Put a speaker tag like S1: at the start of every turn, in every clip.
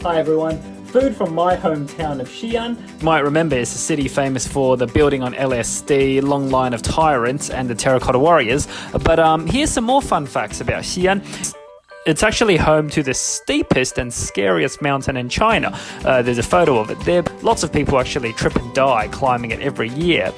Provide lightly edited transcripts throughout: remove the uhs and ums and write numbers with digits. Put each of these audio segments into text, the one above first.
S1: Hi everyone, food from my hometown of Xian. You might remember it's a city famous for the building on LSD, long line of tyrants and the terracotta warriors. But here's some more fun facts about Xian. It's actually home to the steepest and scariest mountain in China. There's a photo of it there. Lots of people actually trip and die climbing it every year.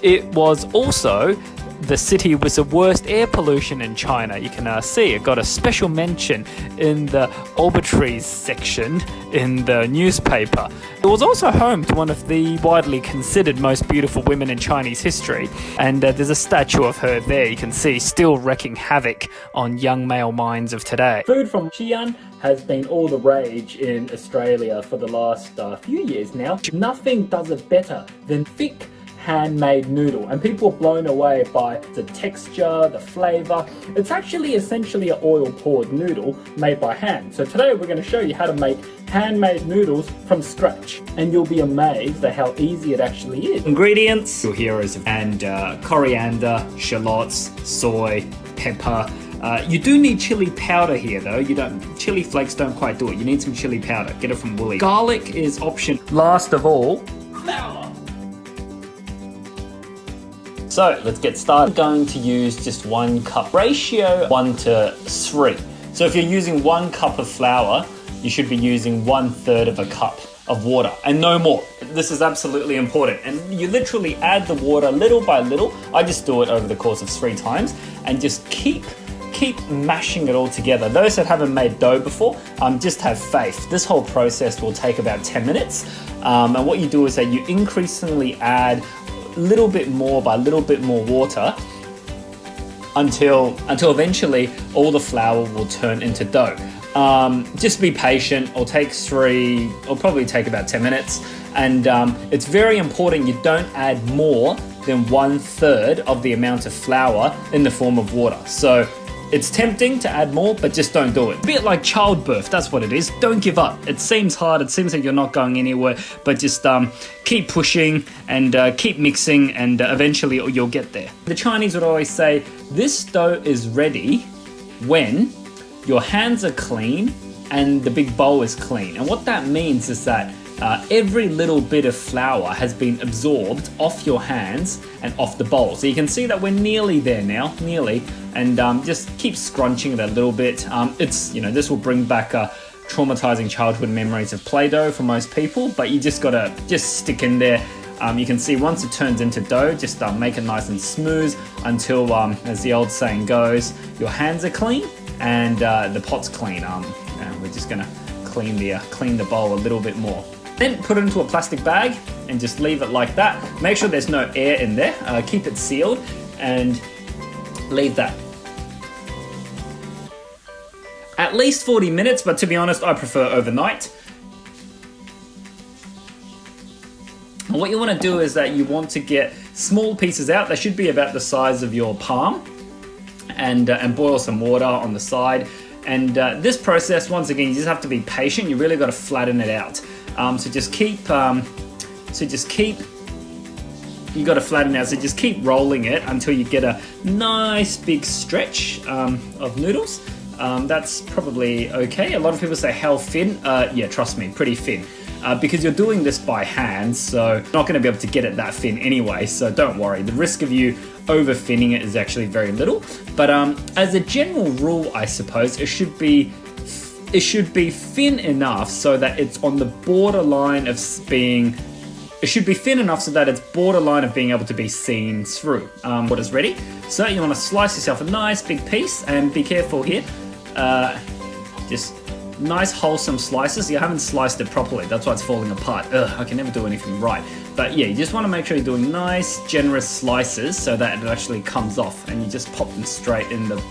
S1: It was also the city with the worst air pollution in China. You can see it got a special mention in the obituaries section in the newspaper. It was also home to one of the widely considered most beautiful women in Chinese history, and there's a statue of her there you can see still wreaking havoc on young male minds of today. Food from Xian has been all the rage in Australia for the last few years now. Nothing does it better than thick handmade noodle, and people are blown away by the texture, the flavor. It's actually essentially an oil poured noodle made by hand. So today we're going to show you how to make handmade noodles from scratch, and you'll be amazed at how easy it actually is. Ingredients: your heroes and coriander, shallots, soy, pepper. You do need chili powder here though. Chili flakes don't quite do it. You need some chili powder. Get it from Woolies. Garlic is option. Last of all, flour. So let's get started. I'm going to use just 1 cup ratio, 1 to 3. So if you're using 1 cup of flour, you should be using 1/3 of a cup of water and no more. This is absolutely important. And you literally add the water little by little. I just do it over the course of 3 times and just keep mashing it all together. Those that haven't made dough before, just have faith. This whole process will take about 10 minutes. And what you do is that you increasingly add little bit more by little bit more water until eventually all the flour will turn into dough. Just be patient. It'll probably take about 10 minutes. And it's very important you don't add more than 1/3 of the amount of flour in the form of water. So it's tempting to add more, but just don't do it. A bit like childbirth, that's what it is. Don't give up. It seems hard, it seems like you're not going anywhere, but just keep pushing and keep mixing, and eventually you'll get there. The Chinese would always say, this dough is ready when your hands are clean and the big bowl is clean. And what that means is that every little bit of flour has been absorbed off your hands and off the bowl. So you can see that we're nearly there now, nearly. And just keep scrunching it a little bit. This will bring back traumatizing childhood memories of Play-Doh for most people, but you just gotta stick in there. You can see once it turns into dough, just make it nice and smooth until, as the old saying goes, your hands are clean and the pot's clean. And we're just gonna clean the bowl a little bit more. Then put it into a plastic bag and just leave it like that. Make sure there's no air in there. Keep it sealed and leave that. At least 40 minutes, but to be honest, I prefer overnight. And what you want to do is that you want to get small pieces out. They should be about the size of your palm, and boil some water on the side. And this process, once again, you just have to be patient. You really got to flatten it out. So just keep you got to flatten out. So just keep rolling it until you get a nice big stretch of noodles. That's probably okay. A lot of people say how thin. Yeah, trust me, pretty thin. Because you're doing this by hand, so you're not going to be able to get it that thin anyway, so don't worry. The risk of you over thinning it is actually very little. But as a general rule, I suppose, it should be thin enough so that it's on the borderline of being... It should be thin enough so that it's borderline of being able to be seen through. What is ready? So you want to slice yourself a nice big piece, and be careful here. Just nice wholesome slices. You haven't sliced it properly, that's why it's falling apart. I can never do anything right. But yeah, you just want to make sure you're doing nice generous slices so that it actually comes off, and you just pop them straight in the...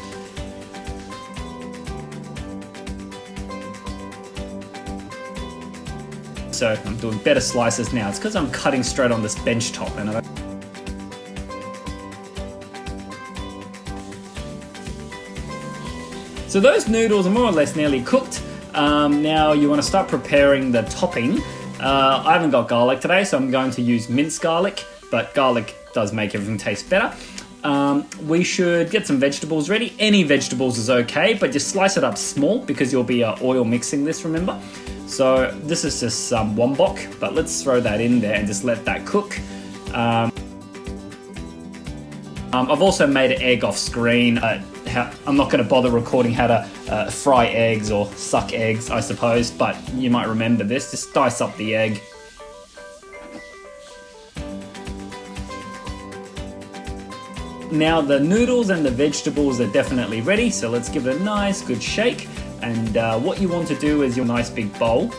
S1: So I'm doing better slices now. It's because I'm cutting straight on this bench top, and I... So those noodles are more or less nearly cooked. Now you want to start preparing the topping. I haven't got garlic today, so I'm going to use minced garlic, but garlic does make everything taste better. we should get some vegetables ready. Any vegetables is okay, but just slice it up small because you'll be oil mixing this, remember? So this is just some wombok, but let's throw that in there and just let that cook. I've also made an egg off screen. I'm not going to bother recording how to fry eggs or suck eggs, I suppose, but you might remember this. Just dice up the egg. Now the noodles and the vegetables are definitely ready, so let's give it a nice good shake. And what you want to do is your nice big bowl.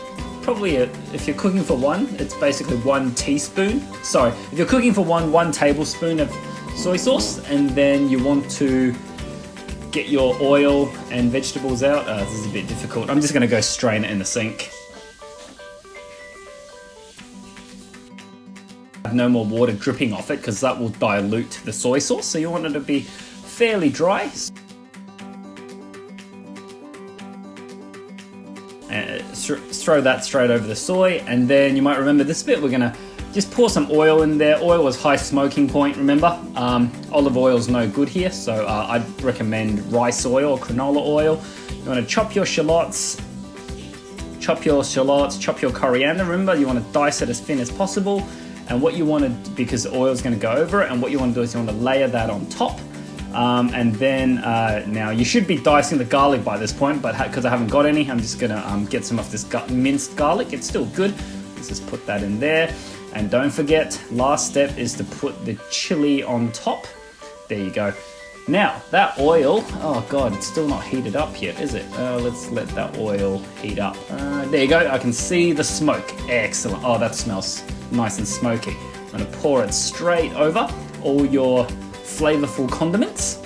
S1: Probably, if you're cooking for one, it's basically 1 teaspoon. Sorry, if you're cooking for 1 tablespoon of soy sauce, and then you want to get your oil and vegetables out. This is a bit difficult. I'm just going to go strain it in the sink. No more water dripping off it because that will dilute the soy sauce, so you want it to be fairly dry. Throw that straight over the soy, and then you might remember this bit. We're gonna just pour some oil in there. Oil is high smoking point, remember? Olive oil is no good here, so I'd recommend rice oil or canola oil. You want to chop your shallots, chop your coriander. Remember, you want to dice it as thin as possible. And what you want to, because the oil is going to go over it, and what you want to do is you want to layer that on top. And then now you should be dicing the garlic by this point, but because I haven't got any, I'm just going to get some of this minced garlic. It's still good. Let's just put that in there. And don't forget, last step is to put the chili on top. There you go. Now, that oil, oh God, it's still not heated up yet, is it? Let's let that oil heat up. There you go, I can see the smoke. Excellent. Oh, that smells nice and smoky. I'm gonna pour it straight over all your flavorful condiments.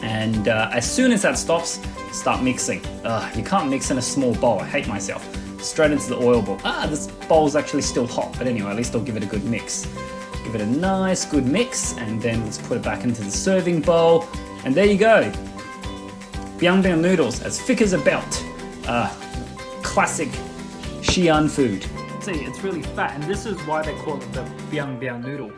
S1: And as soon as that stops, start mixing. You can't mix in a small bowl, I hate myself. Straight into the oil bowl. This bowl's actually still hot, but anyway, at least I'll give it a good mix. Give it a nice good mix, and then let's put it back into the serving bowl. And there you go. Biang noodles, as thick as a belt. Classic Xian food. See, it's really fat, and this is why they call it the Biang noodle.